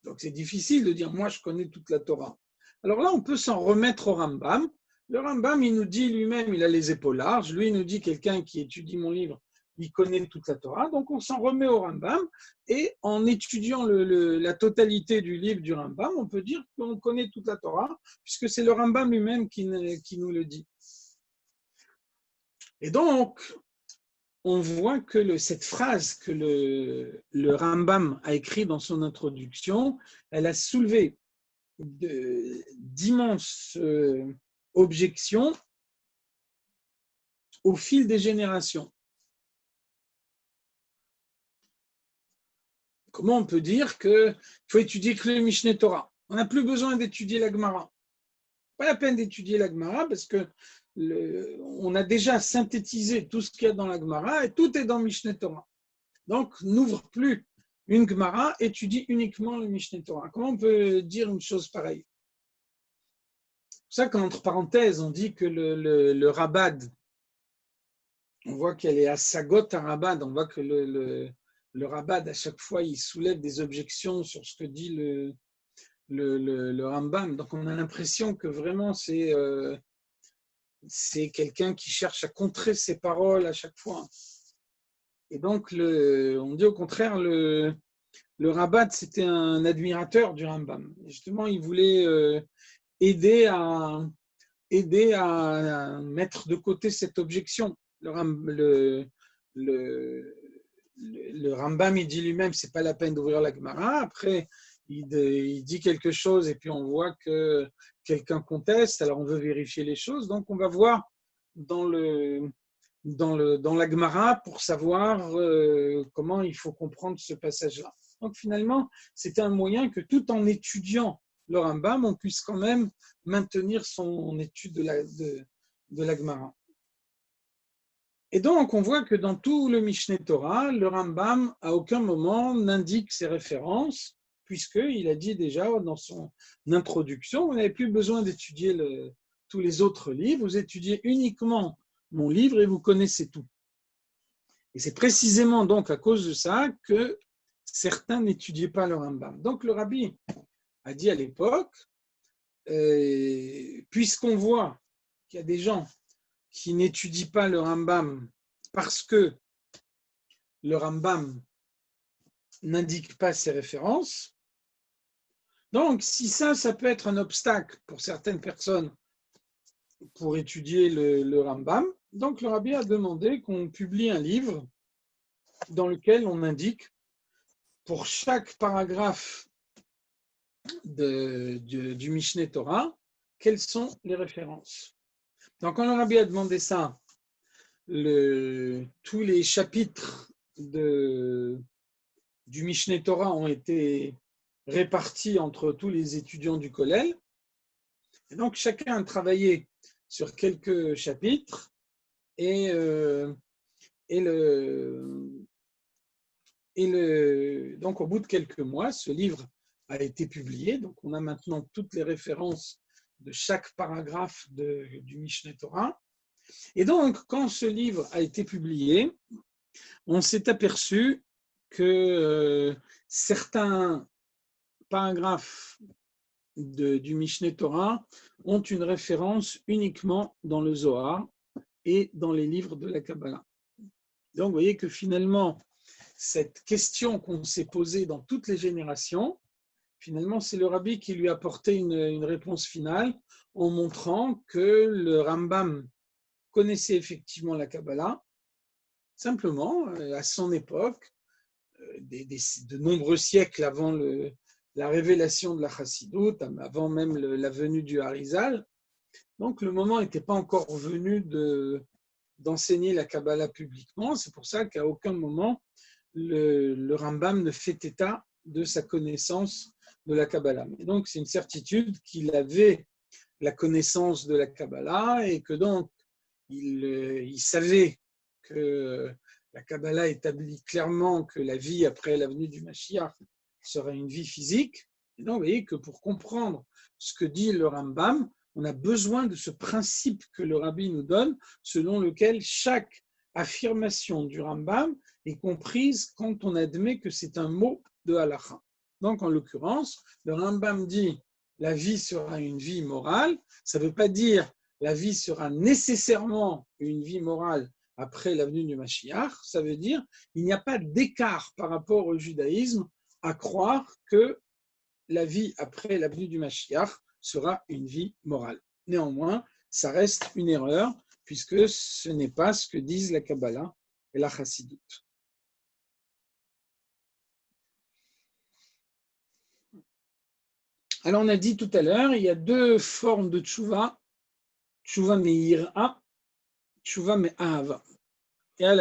Donc c'est difficile de dire moi je connais toute la Torah. Alors là on peut s'en remettre au Rambam. Le Rambam il nous dit lui-même, il a les épaules larges. Lui il nous dit quelqu'un qui étudie mon livre, il connaît toute la Torah. Donc on s'en remet au Rambam et en étudiant la totalité du livre du Rambam, on peut dire qu'on connaît toute la Torah puisque c'est le Rambam lui-même qui nous le dit. Et donc, on voit que cette phrase que le Rambam a écrite dans son introduction, elle a soulevé d'immenses objections au fil des générations. Comment on peut dire qu'il faut étudier que le Mishneh Torah? On n'a plus besoin d'étudier la Gemara. Pas la peine d'étudier la Gemara parce que on a déjà synthétisé tout ce qu'il y a dans la Gemara et tout est dans Mishneh Torah. Donc, n'ouvre plus une Gemara, étudie uniquement le Mishneh Torah. Comment on peut dire une chose pareille? C'est pour ça qu'entre parenthèses, on dit que le Rabad, on voit qu'elle est à Sagot à Rabad, on voit que le Rabad, à chaque fois, il soulève des objections sur ce que dit le Rambam. Donc, on a l'impression que vraiment, c'est quelqu'un qui cherche à contrer ses paroles à chaque fois. Et donc, on dit au contraire, le Rabat, c'était un admirateur du Rambam. Et justement, il voulait aider à mettre de côté cette objection. Le le Rambam, il dit lui-même, c'est pas la peine d'ouvrir la Gemara. Après, il dit quelque chose et puis on voit que quelqu'un conteste, alors on veut vérifier les choses. Donc, on va voir dans la Gemara pour savoir comment il faut comprendre ce passage-là. Donc, finalement, c'est un moyen que tout en étudiant le Rambam, on puisse quand même maintenir son étude de la Gemara. Et donc, on voit que dans tout le Mishneh Torah, le Rambam, à aucun moment, n'indique ses références, puisqu'il a dit déjà dans son introduction, vous n'avez plus besoin d'étudier tous les autres livres, vous étudiez uniquement mon livre et vous connaissez tout. Et c'est précisément donc à cause de ça que certains n'étudiaient pas le Rambam. Donc, le Rabbi a dit à l'époque, puisqu'on voit qu'il y a des gens qui n'étudient pas le Rambam parce que le Rambam n'indique pas ses références. Donc, si ça peut être un obstacle pour certaines personnes pour étudier le Rambam, donc le Rabbi a demandé qu'on publie un livre dans lequel on indique pour chaque paragraphe du Mishneh Torah quelles sont les références. Donc, quand le Rabbi a demandé ça, tous les chapitres du Mishneh Torah ont été répartis entre tous les étudiants du Kollel. Et donc, chacun a travaillé sur quelques chapitres donc, au bout de quelques mois, ce livre a été publié. Donc, on a maintenant toutes les références de chaque paragraphe du Mishneh Torah. Et donc, quand ce livre a été publié, on s'est aperçu que certains paragraphes du Mishneh Torah ont une référence uniquement dans le Zohar et dans les livres de la Kabbalah. Donc, vous voyez que finalement, cette question qu'on s'est posée dans toutes les générations, finalement, c'est le Rabbi qui lui a apporté une réponse finale en montrant que le Rambam connaissait effectivement la Kabbalah. Simplement, à son époque, de nombreux siècles avant la révélation de la Chassidoute, avant même la venue du Harizal, donc le moment n'était pas encore venu d'enseigner la Kabbalah publiquement. C'est pour ça qu'à aucun moment, le Rambam ne fait état de sa connaissance de la Kabbalah. Mais donc, c'est une certitude qu'il avait la connaissance de la Kabbalah et que donc, il savait que la Kabbalah établit clairement que la vie après la venue du Mashiach sera une vie physique. Et donc, vous voyez que pour comprendre ce que dit le Rambam, on a besoin de ce principe que le Rabbi nous donne, selon lequel chaque affirmation du Rambam est comprise quand on admet que c'est un mot de halakha. Donc, en l'occurrence, le Rambam dit la vie sera une vie morale. Ça ne veut pas dire la vie sera nécessairement une vie morale après la venue du Mashiach. Ça veut dire qu'il n'y a pas d'écart par rapport au judaïsme à croire que la vie après la venue du Mashiach sera une vie morale. Néanmoins, ça reste une erreur puisque ce n'est pas ce que disent la Kabbalah et la Chassidoute. Alors, on a dit tout à l'heure, il y a deux formes de tchouva, tchouva me'ira, tchouva me'ahava. Il y a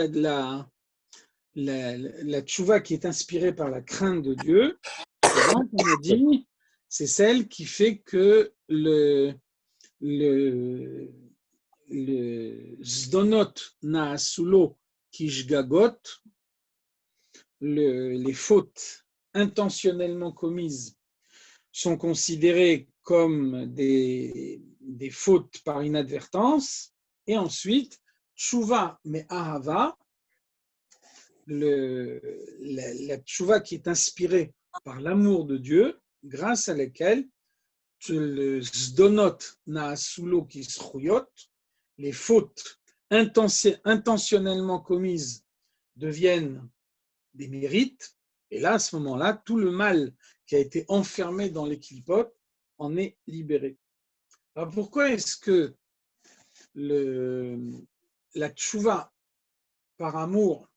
la tchouva qui est inspirée par la crainte de Dieu. Et donc, on a dit, c'est celle qui fait que le zdonot naasulo kishgagot, les fautes intentionnellement commises sont considérées comme des fautes par inadvertance. Et ensuite, tchouva me'ahava, la tchouva qui est inspirée par l'amour de Dieu, grâce à laquelle le zdonot naasulo kisruyot, les fautes intentionnellement commises deviennent des mérites. Et là, à ce moment-là, tout le mal qui a été enfermé dans les clipotes en est libéré. Alors pourquoi est-ce que la tchouva par amour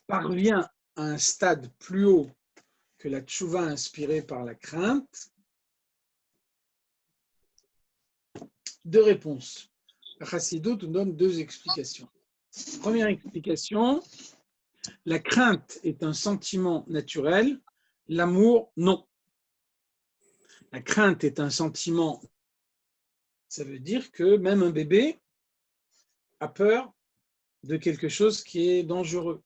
parvient à un stade plus haut que la tchouva inspirée par la crainte. Deux réponses. La Chassidut nous donne deux explications. Première explication, la crainte est un sentiment naturel, l'amour, non. La crainte est un sentiment, ça veut dire que même un bébé a peur de quelque chose qui est dangereux.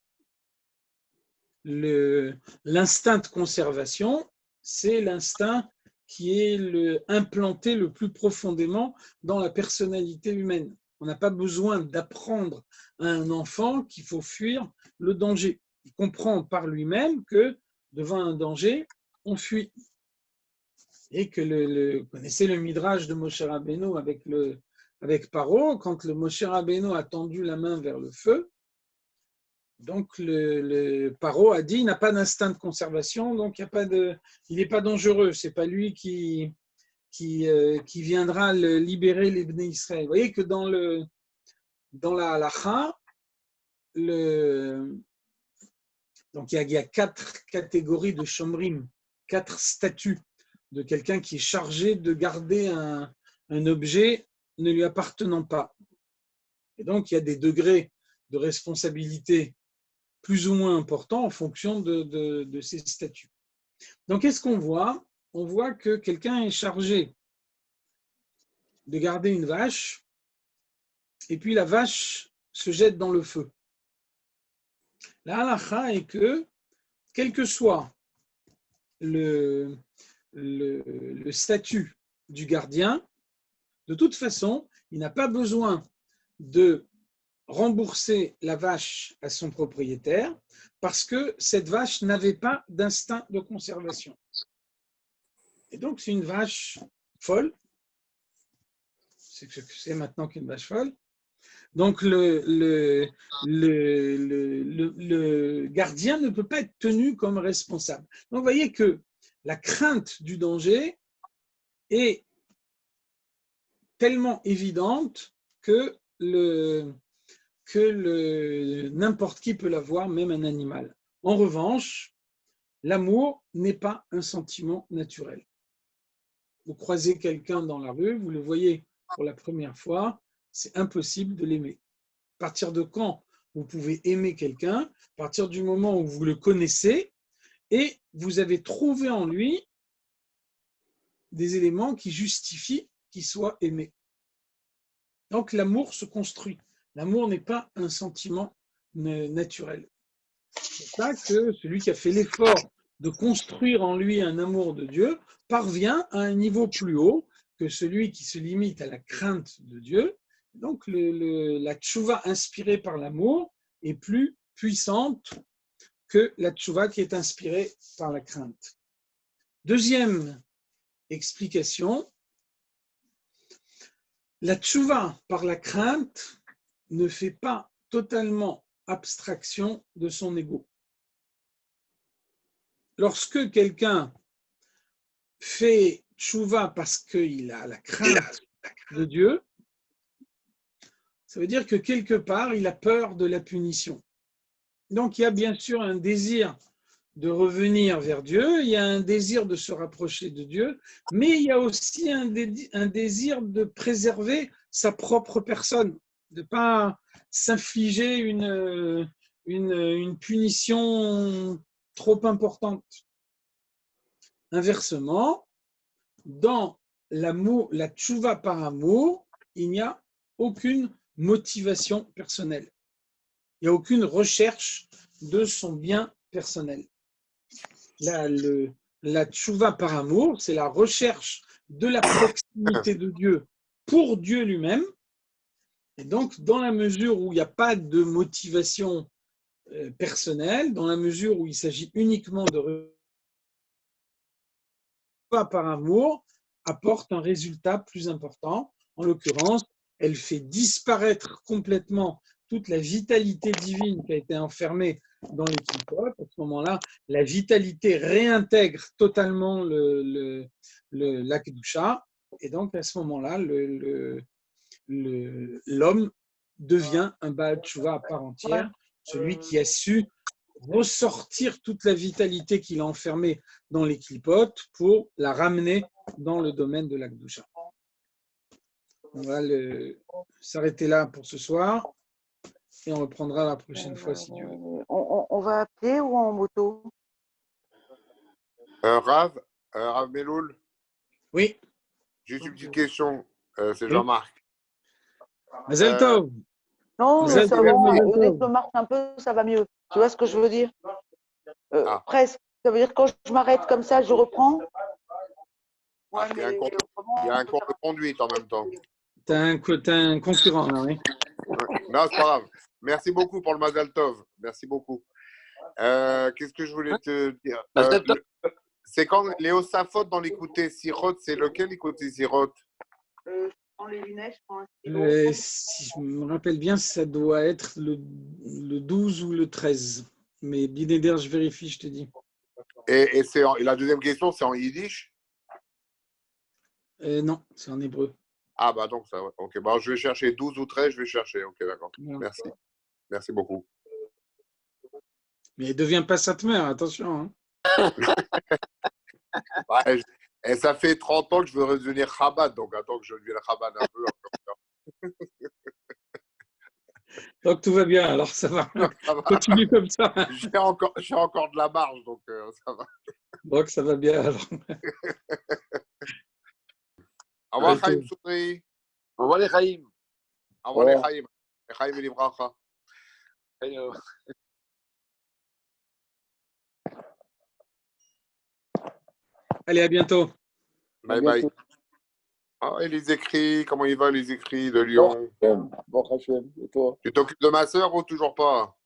L'instinct de conservation, c'est l'instinct qui est implanté le plus profondément dans la personnalité humaine. On n'a pas besoin d'apprendre à un enfant qu'il faut fuir le danger. Il comprend par lui-même que devant un danger, on fuit. Et que vous connaissez le midrash de Moshe Rabbeinu avec Paro, quand le Moshe Rabbeinu a tendu la main vers le feu, donc le Paro a dit il n'a pas d'instinct de conservation, donc il n'est pas dangereux, c'est pas lui qui viendra libérer les Bnei Israël. Vous voyez que dans la halacha, donc il y a 4 catégories de shomrim, 4 statuts de quelqu'un qui est chargé de garder un objet ne lui appartenant pas. Et donc il y a des degrés de responsabilité plus ou moins importants en fonction de ces statuts. Donc qu'est-ce qu'on voit? On voit que quelqu'un est chargé de garder une vache et puis la vache se jette dans le feu. La halakha est que, quel que soit le statut du gardien, de toute façon, il n'a pas besoin de rembourser la vache à son propriétaire parce que cette vache n'avait pas d'instinct de conservation. Et donc, c'est une vache folle. C'est maintenant qu'une vache folle. Donc, le gardien ne peut pas être tenu comme responsable. Donc, vous voyez que la crainte du danger est tellement évidente que n'importe qui peut l'avoir, même un animal. En revanche, l'amour n'est pas un sentiment naturel. Vous croisez quelqu'un dans la rue, vous le voyez pour la première fois, c'est impossible de l'aimer. À partir de quand vous pouvez aimer quelqu'un? À partir du moment où vous le connaissez et vous avez trouvé en lui des éléments qui justifient qu'il soit aimé. Donc l'amour se construit. L'amour n'est pas un sentiment naturel. C'est ça que celui qui a fait l'effort de construire en lui un amour de Dieu parvient à un niveau plus haut que celui qui se limite à la crainte de Dieu. Donc la tchouva inspirée par l'amour est plus puissante que la tchouva qui est inspirée par la crainte. Deuxième explication, la tchouva par la crainte ne fait pas totalement abstraction de son ego. Lorsque quelqu'un fait tchouva parce qu'il a la crainte de Dieu, ça veut dire que quelque part, il a peur de la punition. Donc, il y a bien sûr un désir de revenir vers Dieu, il y a un désir de se rapprocher de Dieu, mais il y a aussi un désir de préserver sa propre personne, de ne pas s'infliger une punition trop importante. Inversement, dans l'amour, la tchouva par amour, il n'y a aucune motivation personnelle. Il n'y a aucune recherche de son bien personnel. La tchouva par amour, c'est la recherche de la proximité de Dieu pour Dieu lui-même. Et donc, dans la mesure où il n'y a pas de motivation personnelle, dans la mesure où il s'agit uniquement de tchouva par amour, apporte un résultat plus important. En l'occurrence, elle fait disparaître complètement toute la vitalité divine qui a été enfermée dans les clipotes. À ce moment-là, la vitalité réintègre totalement la kedusha. Et donc, à ce moment-là, l'homme devient un Baal Tshuva à part entière, celui qui a su ressortir toute la vitalité qu'il a enfermée dans les clipotes pour la ramener dans le domaine de la Kedusha. On va s'arrêter là pour ce soir et on reprendra la prochaine fois si Dieu veut. On va appeler ou en moto? Rav Meloul, Oui. juste une petite question. C'est Oui. Jean-Marc. Mazel Tov. Non, Mazel ça Tov, va. Mazel Dès que Tov. je marche un peu, ça va mieux. Tu vois ce que je veux dire? Ah. Presque. Ça veut dire que quand je m'arrête comme ça, je reprends. Ah, il y a un cours de conduite en même temps. T'as un concurrent là, oui. Ouais. Non, c'est pas grave. Merci beaucoup pour le Mazel Tov. Merci beaucoup. Qu'est-ce que je voulais te dire? C'est quand les Osafot dans l'écouter Sirot, c'est lequel écouter Sirot? Les lunettes, je prends un Si je me rappelle bien, ça doit être le 12 ou le 13. Mais Binéder, je vérifie, je te dis. Et la deuxième question, c'est en yiddish? Non, c'est en hébreu. Ah, bah donc ça, ouais. Ok, bah, je vais chercher 12 ou 13, je vais chercher. Ok, d'accord. Voilà. Merci. Merci beaucoup. Mais deviens pas Satmer, attention. Hein. Ouais, et ça fait 30 ans que je veux redevenir Chabad, donc attends que je devienne Chabad un peu. Donc tout va bien, alors ça va. Ça va. Continue comme ça. J'ai encore de la marge, donc ça va. Donc ça va bien alors. Au revoir, Allez, Chaim tout. Soudri. Au revoir les Chaim. Au revoir, les Chaim. Les Chaim et les Bracha. Allez, à bientôt. Bye bye. Ah, et les écrits, comment il va les écrits de Lyon? Bon, Hachem, et toi? Tu t'occupes de ma sœur ou toujours pas?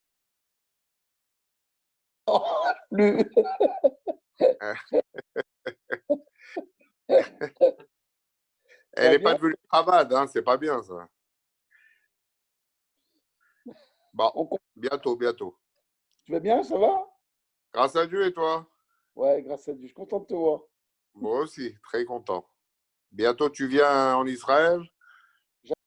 Lui. Elle n'est pas devenue Chabad, hein, c'est pas bien ça. Bon, bientôt. Tu vas bien, ça va? Grâce à Dieu et toi? Ouais, grâce à Dieu. Je suis content de te voir. Moi aussi, très content. Bientôt tu viens en Israël?